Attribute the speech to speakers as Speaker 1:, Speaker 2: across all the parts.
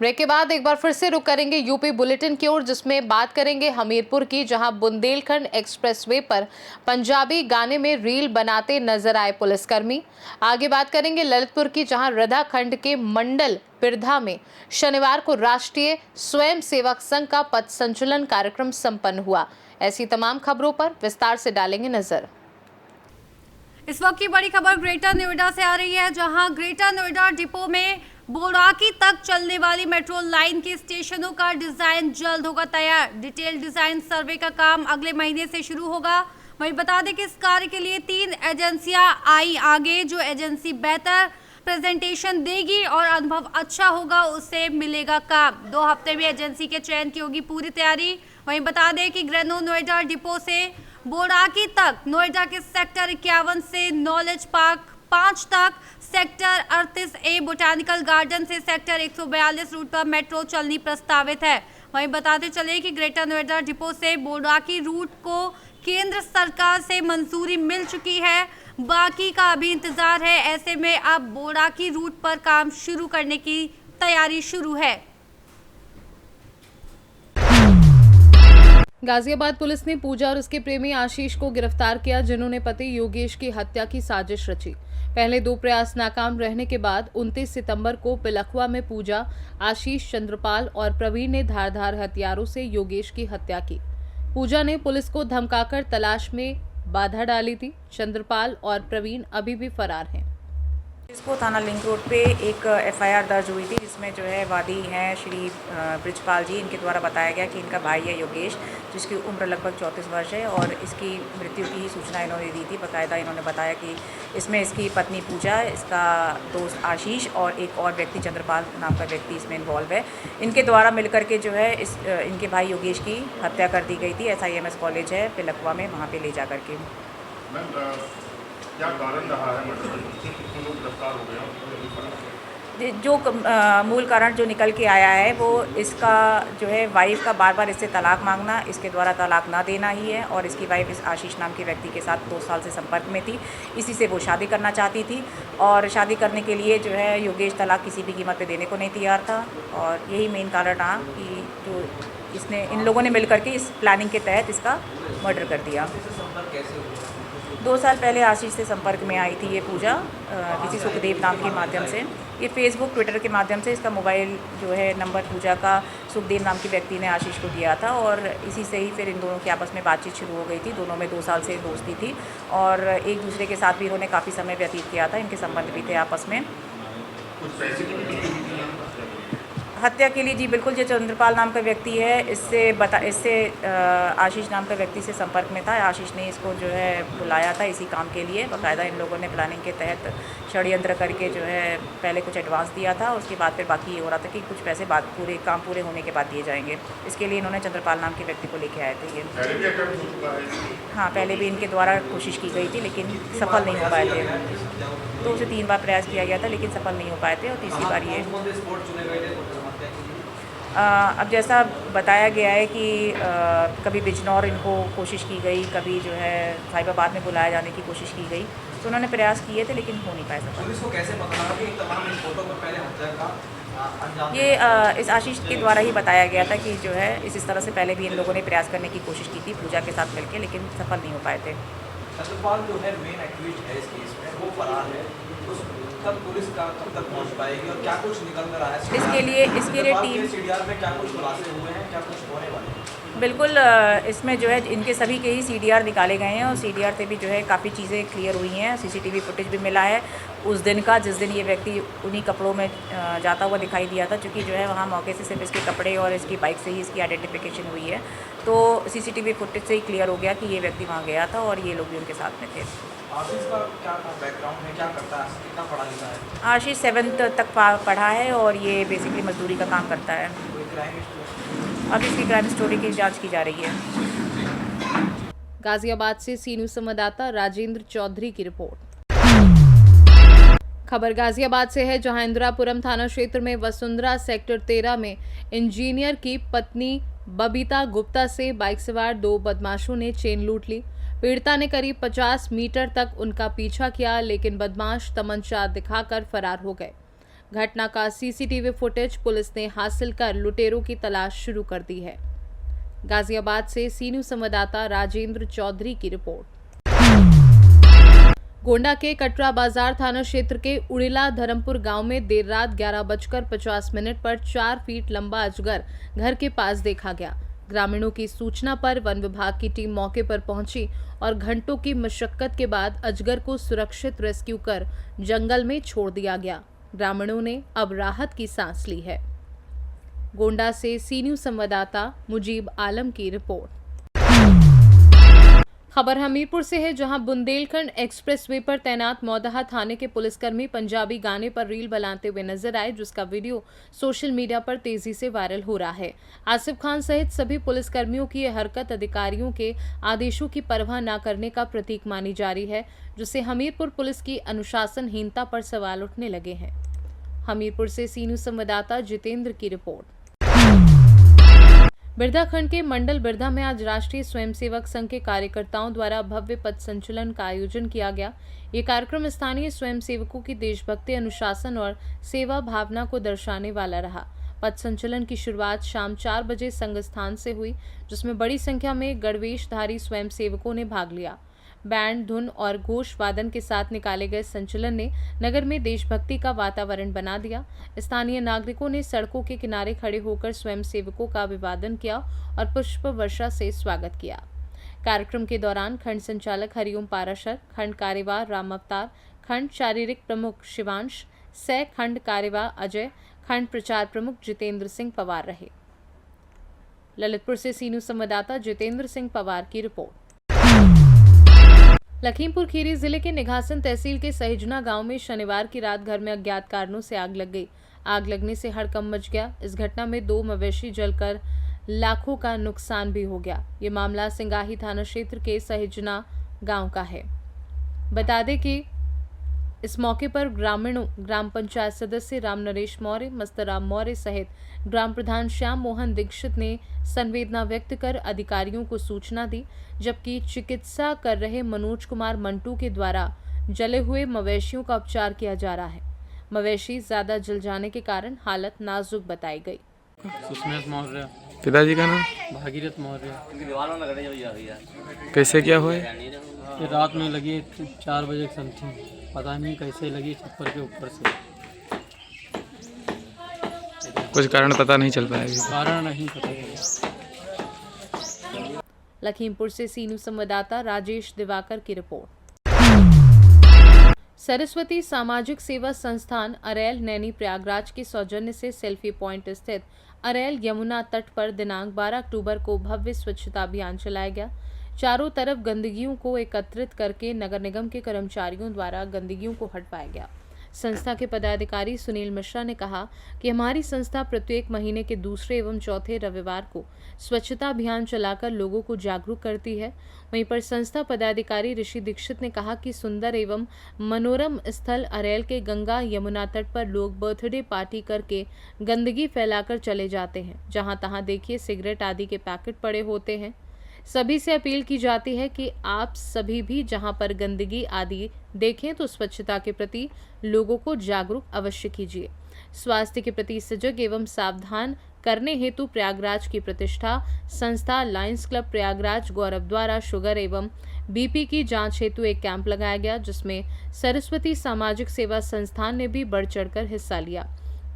Speaker 1: Break के बाद एक बार फिर से रुक करेंगे यूपी बुलेटिन की ओर, जिसमें बात करेंगे हमीरपुर की, जहां बुंदेलखंड एक्सप्रेसवे पर पंजाबी गाने में रील बनाते नजर आए पुलिसकर्मी। आगे बात करेंगे ललितपुर की, जहां रधा खंड के मंडल पिरधा में शनिवार को राष्ट्रीय स्वयं सेवक संघ का पथ संचलन कार्यक्रम संपन्न हुआ। ऐसी तमाम खबरों पर विस्तार से डालेंगे नजर।
Speaker 2: इस वक्त की बड़ी खबर ग्रेटर नोएडा से आ रही है, जहां ग्रेटर नोएडा डिपो में बोराकी तक चलने वाली मेट्रो लाइन के स्टेशनों का डिजाइन जल्द होगा तैयार। डिटेल डिजाइन सर्वे का काम अगले महीने से शुरू होगा। वहीं बता दें कि इस कार्य के लिए 3 एजेंसियां आई आगे। जो एजेंसी बेहतर प्रेजेंटेशन देगी और अनुभव अच्छा होगा, उससे मिलेगा काम। 2 हफ्ते में एजेंसी के चयन की होगी पूरी तैयारी। वहीं बता दें कि ग्रेनो नोएडा डिपो से बोराकी तक, नोएडा के सेक्टर 51 से नॉलेज पार्क 5 तक, सेक्टर 38A बोटानिकल गार्डन से सेक्टर 142 रूट पर मेट्रो चलनी प्रस्तावित है। वहीं बताते चले कि ग्रेटर नोएडा डिपो से बोराकी रूट को केंद्र सरकार से मंजूरी मिल चुकी है, बाकी का अभी इंतजार है। ऐसे में अब बोराकी रूट पर काम शुरू करने की तैयारी शुरू है।
Speaker 1: गाजियाबाद पुलिस ने पूजा और उसके प्रेमी आशीष को गिरफ्तार किया, जिन्होंने पति योगेश की हत्या की साजिश रची। पहले 2 प्रयास नाकाम रहने के बाद 29 सितंबर को पिलखवा में पूजा, आशीष, चंद्रपाल और प्रवीण ने धारदार हथियारों से योगेश की हत्या की। पूजा ने पुलिस को धमकाकर तलाश में बाधा डाली थी। चंद्रपाल और प्रवीण अभी भी फरार हैं।
Speaker 3: इसको थाना लिंक रोड पे एक एफआईआर दर्ज हुई थी, जिसमें जो है वादी हैं श्री ब्रिजपाल जी। इनके द्वारा बताया गया कि इनका भाई है योगेश, जिसकी उम्र लगभग 34 वर्ष है, और इसकी मृत्यु की ही सूचना इन्होंने दी थी। बाकायदा इन्होंने बताया कि इसमें इसकी पत्नी पूजा, इसका दोस्त आशीष और एक और व्यक्ति चंद्रपाल नाम का व्यक्ति इसमें इन्वॉल्व है। इनके द्वारा मिलकर के जो है इनके भाई योगेश की हत्या कर दी गई थी। SIMS कॉलेज है पिलखवा में, वहाँ पर ले जा करके।
Speaker 4: क्या कारण रहा है लोग गिरफ्तार हो गए?
Speaker 3: जो मूल कारण जो निकल के आया है वो इसका जो है वाइफ का बार बार इससे तलाक मांगना, इसके द्वारा तलाक ना देना ही है। और इसकी वाइफ इस आशीष नाम के व्यक्ति के साथ 2 साल से संपर्क में थी। इसी से वो शादी करना चाहती थी, और शादी करने के लिए जो है योगेश तलाक किसी भी कीमत पे देने को नहीं तैयार था। और यही मेन कारण रहा कि जो इसने इन लोगों ने मिलकर के इस प्लानिंग के तहत इसका मर्डर कर दिया। 2 साल पहले आशीष से संपर्क में आई थी ये पूजा, किसी सुखदेव नाम के माध्यम से। ये फेसबुक ट्विटर के माध्यम से इसका मोबाइल जो है नंबर पूजा का सुखदेव नाम के व्यक्ति ने आशीष को दिया था, और इसी से ही फिर इन दोनों की आपस में बातचीत शुरू हो गई थी। दोनों में 2 साल से दोस्ती थी, और एक दूसरे के साथ भी इन्होंने काफ़ी समय व्यतीत किया था। इनके संबंध भी थे आपस में। हत्या के लिए जी बिल्कुल, जो चंद्रपाल नाम का व्यक्ति है इससे आशीष नाम का व्यक्ति से संपर्क में था। आशीष ने इसको जो है बुलाया था इसी काम के लिए। बाकायदा इन लोगों ने प्लानिंग के तहत षड्यंत्र करके जो है पहले कुछ एडवांस दिया था, उसके बाद फिर बाकी ये हो रहा था कि कुछ पैसे काम पूरे होने के बाद दिए जाएंगे। इसके लिए इन्होंने चंद्रपाल नाम के व्यक्ति को लेके आए थे ये। हाँ, पहले भी इनके द्वारा कोशिश की गई थी, लेकिन सफल नहीं हो पाए थे। 2 से 3 बार प्रयास किया गया था, लेकिन सफल नहीं हो पाए थे, और तीसरी बार ये। अब जैसा बताया गया है कि कभी बिजनौर इनको कोशिश की गई, कभी जो है साहिबाबाद में बुलाया जाने की कोशिश की गई, तो उन्होंने प्रयास किए थे लेकिन हो नहीं पाए सफल।
Speaker 5: पुलिस को कैसे पता लगा कि तमाम इन फोटो में पहले हत्या का अंजाम?
Speaker 3: ये इस आशीष के द्वारा ही बताया गया था कि जो है इस तरह से पहले भी इन लोगों ने प्रयास करने की कोशिश की थी पूजा के साथ मिलकर, लेकिन सफल नहीं हो पाए थे।
Speaker 5: चंद्रपाल जो है मेन एक्यूज्ड है इस केस में, वो फरार है, तो तब पुलिस का कब तक पहुंच पाएगी और क्या कुछ निकल कर आया है? इसके लिए टीम CDR में क्या कुछ खुलासे हुए हैं, क्या कुछ होने वाले हैं?
Speaker 3: बिल्कुल, इसमें जो है इनके सभी के ही CDR निकाले गए हैं, और CDR से भी जो है काफ़ी चीज़ें क्लियर हुई हैं। CCTV फुटेज भी मिला है उस दिन का, जिस दिन ये व्यक्ति उन्हीं कपड़ों में जाता हुआ दिखाई दिया था, क्योंकि जो है वहाँ मौके से सिर्फ इसके कपड़े और इसकी बाइक से ही इसकी आइडेंटिफिकेशन हुई है। तो CCTV फुटेज से ही क्लियर हो गया कि ये व्यक्ति वहाँ गया था और ये लोग भी उनके साथ में थे।
Speaker 5: आशीष का क्या बैकग्राउंड है, क्या करता है, कितना पढ़ा लिखा है?
Speaker 3: आशीष 7th तक पढ़ा है, और ये बेसिकली मजदूरी का काम करता है।
Speaker 5: कोई क्राइम हिस्ट्री?
Speaker 3: अब इसकी क्राइम स्टोरी की जांच की जा रही है।
Speaker 1: गाजियाबाद से सीनू संवाददाता राजेंद्र चौधरी की रिपोर्ट। खबर गाजियाबाद से है, जहां इंदिरापुरम थाना क्षेत्र में वसुंधरा सेक्टर 13 में इंजीनियर की पत्नी बबीता गुप्ता से बाइक सवार 2 बदमाशों ने चेन लूट ली। पीड़िता ने करीब 50 मीटर तक उनका पीछा किया, लेकिन बदमाश तमंचा दिखाकर फरार हो गए। घटना का सीसीटीवी फुटेज पुलिस ने हासिल कर लुटेरों की तलाश शुरू कर दी है। गाजियाबाद से सी न्यूज़ संवाददाता राजेंद्र चौधरी की रिपोर्ट। गोंडा के कटरा बाजार थाना क्षेत्र के उड़िला धर्मपुर गांव में देर रात 11:50 पर 4 फीट लंबा अजगर घर के पास देखा गया। ग्रामीणों की सूचना पर वन विभाग की टीम मौके पर पहुंची और घंटों की मशक्कत के बाद अजगर को सुरक्षित रेस्क्यू कर जंगल में छोड़ दिया गया। ग्रामीणों ने अब राहत की सांस ली है। गोंडा से सी न्यूज़ संवाददाता मुजीब आलम की रिपोर्ट। खबर हमीरपुर से है, जहां बुंदेलखंड एक्सप्रेसवे पर तैनात मौदहा थाने के पुलिसकर्मी पंजाबी गाने पर रील बनाते हुए नजर आए, जिसका वीडियो सोशल मीडिया पर तेजी से वायरल हो रहा है। आसिफ खान सहित सभी पुलिसकर्मियों की यह हरकत अधिकारियों के आदेशों की परवाह न करने का प्रतीक मानी जा रही है, जिससे हमीरपुर पुलिस की अनुशासनहीनता पर सवाल उठने लगे हैं। हमीरपुर से सी न्यूज़ संवाददाता जितेंद्र की रिपोर्ट। बिरधा खंड के मंडल बिरधा में आज राष्ट्रीय स्वयंसेवक संघ के कार्यकर्ताओं द्वारा भव्य पथ संचलन का आयोजन किया गया। ये कार्यक्रम स्थानीय स्वयंसेवकों की देशभक्ति, अनुशासन और सेवा भावना को दर्शाने वाला रहा। पथ संचलन की शुरुआत शाम 4 बजे संघ स्थान से हुई, जिसमें बड़ी संख्या में गणवेशधारी स्वयंसेवकों ने भाग लिया। बैंड, धुन और घोष वादन के साथ निकाले गए संचलन ने नगर में देशभक्ति का वातावरण बना दिया। स्थानीय नागरिकों ने सड़कों के किनारे खड़े होकर स्वयंसेवकों का अभिवादन किया और पुष्प वर्षा से स्वागत किया। कार्यक्रम के दौरान खंड संचालक हरिओम पाराशर, खंड कार्यवाह राम अवतार, खंड शारीरिक प्रमुख शिवांश, सह खंड कार्यवाह अजय, खंड प्रचार प्रमुख जितेंद्र सिंह पवार रहे। ललितपुर से सी न्यूज़ संवाददाता जितेंद्र सिंह पवार की रिपोर्ट। लखीमपुर खीरी जिले के निघासन तहसील के सहिजना गांव में शनिवार की रात घर में अज्ञात कारणों से आग लग गई। आग लगने से हड़कंप मच गया। इस घटना में 2 मवेशी जलकर लाखों का नुकसान भी हो गया। ये मामला सिंगाही थाना क्षेत्र के सहिजना गांव का है। बता दें कि इस मौके पर ग्रामीणों, ग्राम पंचायत सदस्य राम नरेश मौर्य, मस्तराम मौर्य सहित ग्राम प्रधान श्याम मोहन दीक्षित ने संवेदना व्यक्त कर अधिकारियों को सूचना दी, जबकि चिकित्सा कर रहे मनोज कुमार मंटू के द्वारा जले हुए मवेशियों का उपचार किया जा रहा है। मवेशी ज्यादा जल जाने के कारण हालत नाजुक बताई गई।
Speaker 6: सुस्मित मौर्य।
Speaker 7: पिताजी का नाम?
Speaker 6: भागीरथ मौर्य।
Speaker 7: कैसे क्या हुआ?
Speaker 6: ये रात में लगी 4 बजे समथिंग, पता नहीं कैसे लगी, छप्पर के ऊपर से।
Speaker 7: कुछ कारण पता नहीं चल पाया?
Speaker 6: कारण नहीं पता चला।
Speaker 1: लखीमपुर से सी न्यूज़ संवाददाता राजेश दिवाकर की रिपोर्ट। सरस्वती सामाजिक सेवा संस्थान अरैल नैनी प्रयागराज के सौजन्य से सेल्फी पॉइंट स्थित अरैल यमुना तट पर दिनांक 12 अक्टूबर को भव्य स्वच्छता अभियान चलाया गया। चारों तरफ गंदगियों को एकत्रित करके नगर निगम के कर्मचारियों द्वारा गंदगियों को हटवाया गया। संस्था के पदाधिकारी सुनील मिश्रा ने कहा कि हमारी संस्था प्रत्येक महीने के दूसरे एवं चौथे रविवार को स्वच्छता अभियान चलाकर लोगों को जागरूक करती है। वहीं पर संस्था पदाधिकारी ऋषि दीक्षित ने कहा कि सुंदर एवं मनोरम स्थल अरैल के गंगा यमुना तट पर लोग बर्थडे पार्टी करके गंदगी फैलाकर चले जाते हैं। जहां तहां देखिए सिगरेट आदि के पैकेट पड़े होते हैं। सभी से अपील की जाती है कि आप सभी भी जहां पर गंदगी आदि देखें तो स्वच्छता के प्रति लोगों को जागरूक अवश्य कीजिए। स्वास्थ्य के प्रति सजग एवं सावधान करने हेतु प्रयागराज की प्रतिष्ठा संस्था लायंस क्लब प्रयागराज गौरव द्वारा शुगर एवं बीपी की जांच हेतु एक कैंप लगाया गया, जिसमें सरस्वती सामाजिक सेवा संस्थान ने भी बढ़ चढ़कर हिस्सा लिया।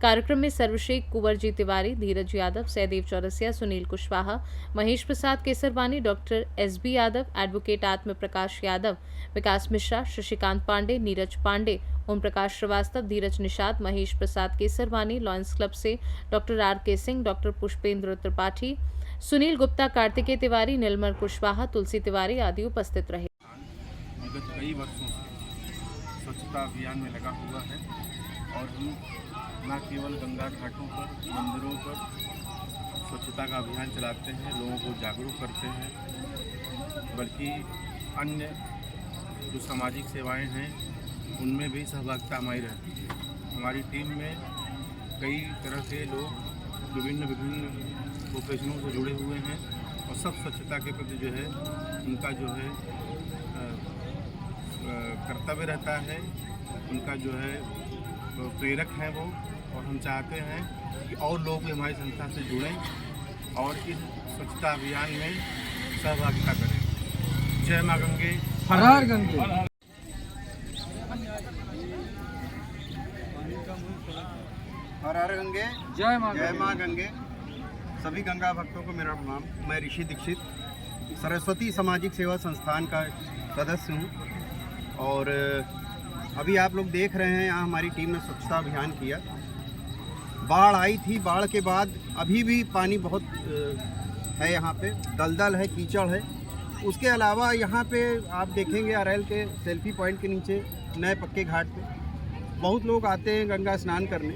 Speaker 1: कार्यक्रम में सर्वश्रेष्ठ Kunwar ji Tiwari, Dheeraj Yadav, Sahdev Chaurasia, Sunil Kushwaha, Mahesh Prasad Kesarwani, doctor SB Yadav, advocate Atma Prakash Yadav, Vikas Mishra, Shashikant Pandey, Neeraj Pandey, Om Prakash Srivastava, Dheeraj Nishad, Mahesh Prasad Kesarwani, lions club से doctor RK. Singh, doctor Pushpendra Tripathi, Sunil Gupta, Kartikeya Tiwari, Neelmal Kushwaha, Tulsi Tiwari आदि उपस्थित रहे।
Speaker 4: विगत कई वर्षों से स्वच्छता अभियान में लगा हुआ है और हम न केवल गंगा घाटों पर, मंदिरों पर स्वच्छता का अभियान चलाते हैं, लोगों को जागरूक करते हैं, बल्कि अन्य जो सामाजिक सेवाएं हैं उनमें भी सहभागिता हमारी रहती है। हमारी टीम में कई तरह के लोग विभिन्न प्रोफेशनों से जुड़े हुए हैं और सब स्वच्छता के प्रति जो है उनका जो है कर्तव्य रहता है, उनका जो है प्रेरक हैं वो। और हम चाहते हैं कि और लोग भी हमारी संस्था से जुड़ें और इस स्वच्छता अभियान में सहभागिता करें। जय माँ गंगे, हर हर गंगे।
Speaker 8: हर हर गंगे, जय माँ गंगे। सभी गंगा भक्तों को मेरा प्रणाम। मैं ऋषि दीक्षित सरस्वती सामाजिक सेवा संस्थान का सदस्य हूँ और अभी आप लोग देख रहे हैं यहाँ हमारी टीम ने स्वच्छता अभियान किया। बाढ़ आई थी, बाढ़ के बाद अभी भी पानी बहुत है, यहाँ पे दलदल है, कीचड़ है। उसके अलावा यहाँ पे आप देखेंगे अरैल के सेल्फी पॉइंट के नीचे नए पक्के घाट पे बहुत लोग आते हैं गंगा स्नान करने।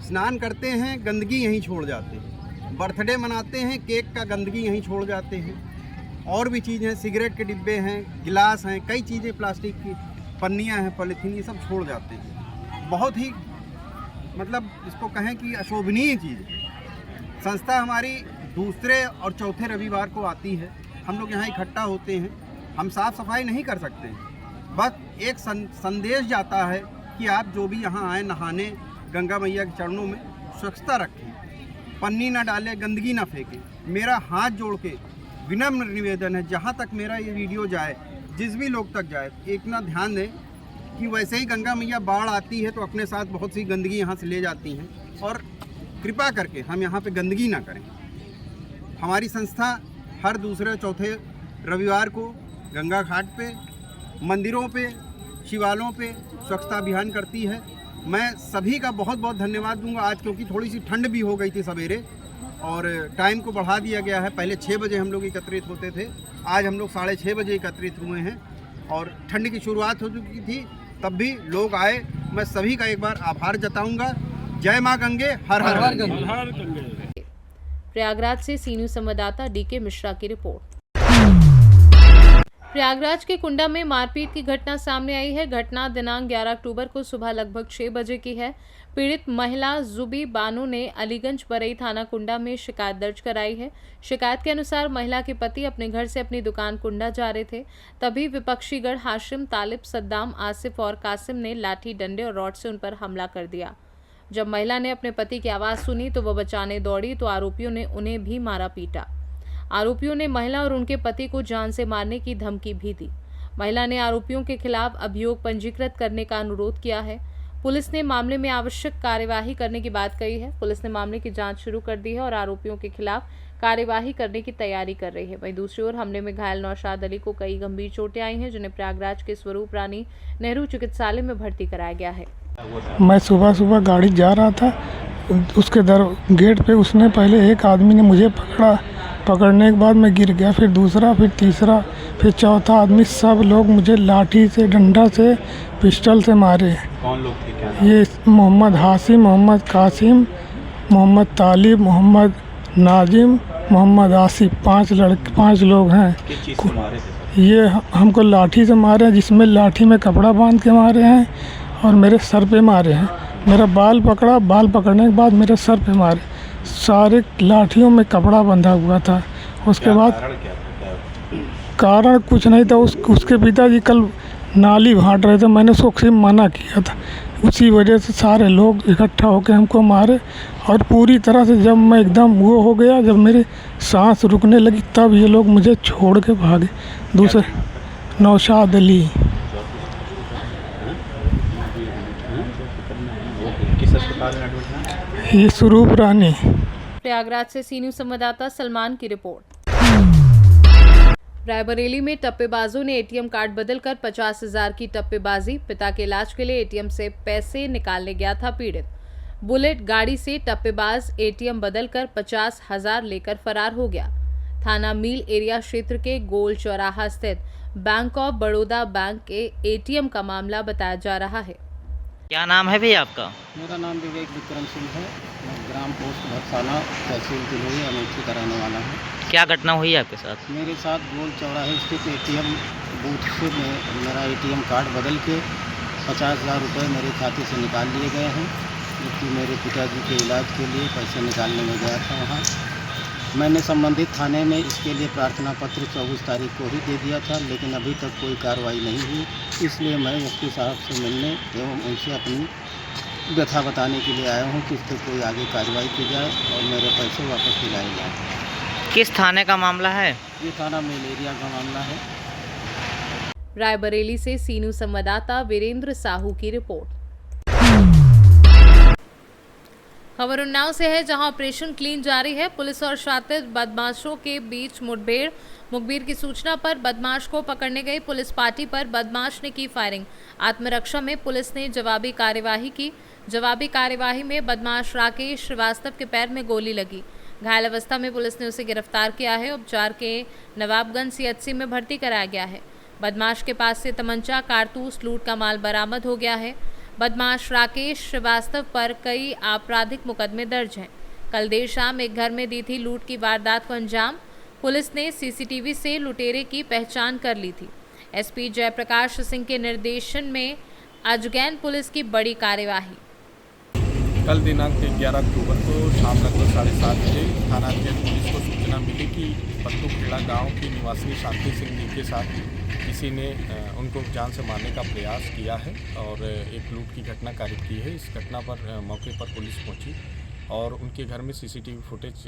Speaker 8: स्नान करते हैं, गंदगी यहीं छोड़ जाते हैं। बर्थडे मनाते हैं, केक का गंदगी यहीं छोड़ जाते हैं। और भी चीज़ें, सिगरेट के डिब्बे हैं, गिलास हैं, कई चीज़ें प्लास्टिक की, पन्नियाँ हैं, पॉलीथीन, ये सब छोड़ जाते हैं। बहुत ही मतलब इसको कहें कि अशोभनीय चीज़ है। संस्था हमारी दूसरे और चौथे रविवार को आती है। हम लोग यहाँ इकट्ठा होते हैं। हम साफ़ सफाई नहीं कर सकते हैं, बस एक संदेश जाता है कि आप जो भी यहाँ आए नहाने गंगा मैया के चरणों में, स्वच्छता रखें, पन्नी ना डालें, गंदगी ना फेंकें। मेरा हाथ जोड़ के विनम्र निवेदन है, जहाँ तक मेरा ये वीडियो जाए, जिस भी लोग तक जाए, एक ना ध्यान दें कि वैसे ही गंगा मैया बाढ़ आती है तो अपने साथ बहुत सी गंदगी यहाँ से ले जाती हैं और कृपा करके हम यहाँ पे गंदगी ना करें। हमारी संस्था हर दूसरे चौथे रविवार को गंगा घाट पे, मंदिरों पे, शिवालयों पे स्वच्छता अभियान करती है। मैं सभी का बहुत बहुत धन्यवाद दूंगा आज, क्योंकि थोड़ी सी ठंड भी हो गई थी सवेरे और टाइम को बढ़ा दिया गया है। पहले 6 बजे हम लोग एकत्रित होते थे, आज हम लोग 6:30 बजे एकत्रित हुए हैं और ठंड की शुरुआत हो चुकी थी, तब भी लोग आए। मैं सभी का एक बार आभार जताऊंगा। जय माँ गंगे, हर हर गंगे।
Speaker 1: प्रयागराज से सी न्यूज़ संवाददाता डीके मिश्रा की रिपोर्ट। प्रयागराज के कुंडा में मारपीट की घटना सामने आई है। घटना दिनांक 11 अक्टूबर को सुबह लगभग 6 बजे की है। पीड़ित महिला जुबी बानो ने अलीगंज बरई थाना कुंडा में शिकायत दर्ज कराई है। शिकायत के अनुसार महिला के पति अपने घर से अपनी दुकान कुंडा जा रहे थे, तभी विपक्षी गढ़ हाशिम, तालिब, सद्दाम, आसिफ और कासिम ने लाठी, डंडे और रॉड से उन पर हमला कर दिया। जब महिला ने अपने पति की आवाज़ सुनी तो वह बचाने दौड़ी तो आरोपियों ने उन्हें भी मारा पीटा। आरोपियों ने महिला और उनके पति को जान से मारने की धमकी भी दी। महिला ने आरोपियों के खिलाफ अभियोग पंजीकृत करने का अनुरोध किया है। पुलिस ने मामले में आवश्यक कार्यवाही करने की बात कही है। पुलिस ने मामले की जांच शुरू कर दी है और आरोपियों के खिलाफ कार्यवाही करने की तैयारी कर रही है। वहीं दूसरी ओर हमले में घायल नौशाद अली को कई गंभीर चोटें आई हैं, जिन्हें प्रयागराज के स्वरूप रानी नेहरू चिकित्सालय में भर्ती कराया गया है।
Speaker 9: मैं सुबह गाड़ी जा रहा था, उसके गेट पे उसने पहले एक आदमी ने मुझे पकड़ने के बाद मैं गिर गया, फिर दूसरा, फिर तीसरा, फिर चौथा आदमी, सब लोग मुझे लाठी से, डंडा से, पिस्टल से मारे।
Speaker 5: कौन लोग थे, क्या?
Speaker 9: ये मोहम्मद हाशिम, मोहम्मद कासिम, मोहम्मद तालिब, मोहम्मद नाजिम, मोहम्मद आसिफ, 5 लोग हैं।
Speaker 5: किस चीज़ से मारे थे?
Speaker 9: ये हमको लाठी से मारे हैं, जिसमें लाठी में कपड़ा बांध के मारे हैं और मेरे सर पे मारे हैं। मेरा बाल पकड़ा, बाल पकड़ने के बाद मेरे सर पे मारे। सारे लाठियों में कपड़ा बंधा हुआ था। उसके बाद कारण कुछ नहीं था। उसके पिताजी कल नाली भांट रहे थे, मैंने उसको मना किया था, उसी वजह से सारे लोग इकट्ठा होकर हमको मारे। और पूरी तरह से जब मैं एकदम वो हो गया, जब मेरी सांस रुकने लगी, तब ये लोग मुझे छोड़ के भागे। दूसरे नौशाद अली,
Speaker 5: किस अस्पताल में एडमिट हैं?
Speaker 9: ये स्वरूप रानी।
Speaker 1: प्रयागराज से सी न्यूज़ संवाददाता सलमान की रिपोर्ट। रायबरेली में टप्पेबाजों ने एटीएम कार्ड बदलकर 50,000 की टप्पेबाजी। पिता के इलाज के लिए एटीएम से पैसे निकालने गया था पीड़ित। बुलेट गाड़ी से टप्पेबाज एटीएम बदलकर 50,000 लेकर फरार हो गया। थाना मील एरिया क्षेत्र के गोल चौराहा स्थित बैंक ऑफ बड़ौदा बैंक के एटीएम का मामला बताया जा रहा है।
Speaker 10: क्या नाम है भैया आपका?
Speaker 6: मेरा नाम विवेक विक्रम सिंह है। मैं ग्राम पोस्ट भरसाना, तहसील तिलोरी, अमेठी का रहने वाला हूँ।
Speaker 10: क्या घटना हुई है आपके साथ?
Speaker 6: मेरे साथ गोल चौराहे स्थित एटीएम बूथ से मेरा एटीएम कार्ड बदल के 50,000 रुपये मेरे खाते से निकाल लिए गए हैं, जबकि मेरे पिताजी के इलाज के लिए पैसे निकालने में गया था वहाँ। मैंने संबंधित थाने में इसके लिए प्रार्थना पत्र 24 तारीख को ही दे दिया था, लेकिन अभी तक कोई कार्रवाई नहीं हुई। इसलिए मैं एसपी साहब से मिलने एवं उनसे अपनी व्यथा बताने के लिए आया हूं कि इस पर कोई आगे कार्रवाई की जाए और मेरे पैसे वापस दिलाए जाए।
Speaker 10: किस थाने का मामला है?
Speaker 6: ये थाना मलेरिया का मामला है।
Speaker 1: रायबरेली से सीनू संवाददाता वीरेंद्र साहू की रिपोर्ट। खबर उन्नाव से है, जहां ऑपरेशन क्लीन जारी है। पुलिस और शातिर बदमाशों के बीच मुखबिर की सूचना पर बदमाश को पकड़ने गई पुलिस पार्टी पर बदमाश ने की फायरिंग। आत्मरक्षा में पुलिस ने जवाबी कार्यवाही की। जवाबी कार्यवाही में बदमाश राकेश श्रीवास्तव के पैर में गोली लगी। घायल अवस्था में पुलिस ने उसे गिरफ्तार किया है। उपचार के नवाबगंज सीएचसी में भर्ती कराया गया है। बदमाश के पास से तमंचा, कारतूस, लूट का माल बरामद हो गया है। बदमाश राकेश श्रीवास्तव पर कई आपराधिक मुकदमे दर्ज हैं। कल देर शाम एक घर में दी थी लूट की वारदात को अंजाम। पुलिस ने सीसीटीवी से लुटेरे की पहचान कर ली थी। एसपी जयप्रकाश सिंह के निर्देशन में अजगैन पुलिस की बड़ी कार्यवाही।
Speaker 4: कल दिनांक 11 अक्टूबर को शाम लगभग 7:30 बजे थाना अजगैन पुलिस को सूचना मिली कि पत्तूखेड़ा गांव की निवासी शांति सिंह जी के साथ किसी ने उनको जान से मारने का प्रयास किया है और एक लूट की घटना कारित की है। इस घटना पर मौके पर पुलिस पहुंची और उनके घर में सीसीटीवी फुटेज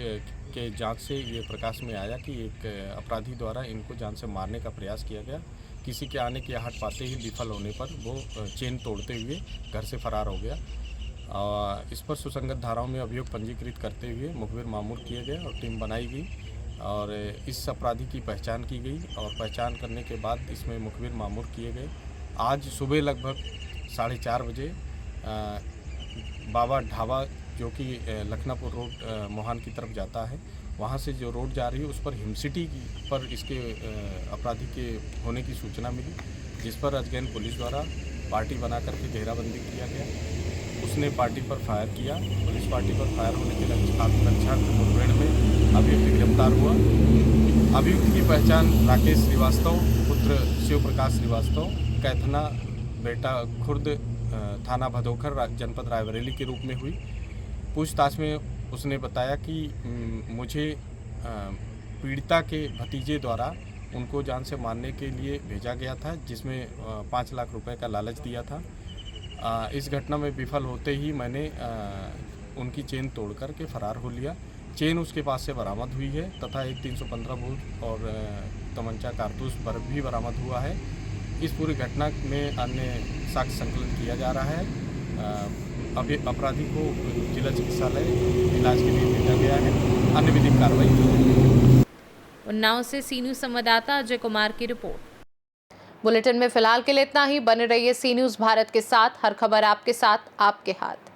Speaker 4: के जांच से ये प्रकाश में आया कि एक अपराधी द्वारा इनको जान से मारने का प्रयास किया गया। किसी के आने की आहट पाते ही विफल होने पर वो चेन तोड़ते हुए घर से फरार हो गया। इस पर सुसंगत धाराओं में अभियोग पंजीकृत करते हुए मुखबिर मामूर किए गए और टीम बनाई गई और इस अपराधी की पहचान की गई और पहचान करने के बाद इसमें मुखबिर मामूर किए गए। आज सुबह लगभग 4:30 बजे बाबा ढाबा जो कि लखनापुर रोड मोहान की तरफ जाता है, वहाँ से जो रोड जा रही है उस पर हिमसिटी पर इसके अपराधी के होने की सूचना मिली, जिस पर अजगैन पुलिस द्वारा पार्टी बना करके घेराबंदी किया गया। उसने पार्टी पर फायर किया। पुलिस पार्टी पर फायर होने के आत्मरक्षा मुठभेड़ में अभियुक्त गिरफ्तार हुआ। अभियुक्त की पहचान राकेश श्रीवास्तव पुत्र शिव प्रकाश श्रीवास्तव, कैथना बेटा खुर्द, थाना भदोखर, जनपद रायबरेली के रूप में हुई। पूछताछ में उसने बताया कि मुझे पीड़िता के भतीजे द्वारा उनको जान से मारने के लिए भेजा गया था, जिसमें 5 लाख रुपए का लालच दिया था। इस घटना में विफल होते ही मैंने उनकी चेन तोड़ कर के फरार हो लिया। चेन उसके पास से बरामद हुई है तथा एक 315 बोर और तमंचा कारतूस पर भी बरामद हुआ है। इस पूरी घटना में अन्य साक्ष्य संकलन किया जा रहा है। अभी अपराधी को जिला चिकित्सालय इलाज के लिए भेजा गया है। अन्य विधिक कार्रवाई की जाएगी।
Speaker 1: उन्नाव से सीन्यू संवाददाता अजय कुमार की रिपोर्ट। बुलेटिन में फिलहाल के लिए इतना ही। बने रहिए सी न्यूज़ भारत के साथ। हर खबर आपके साथ, आपके हाथ।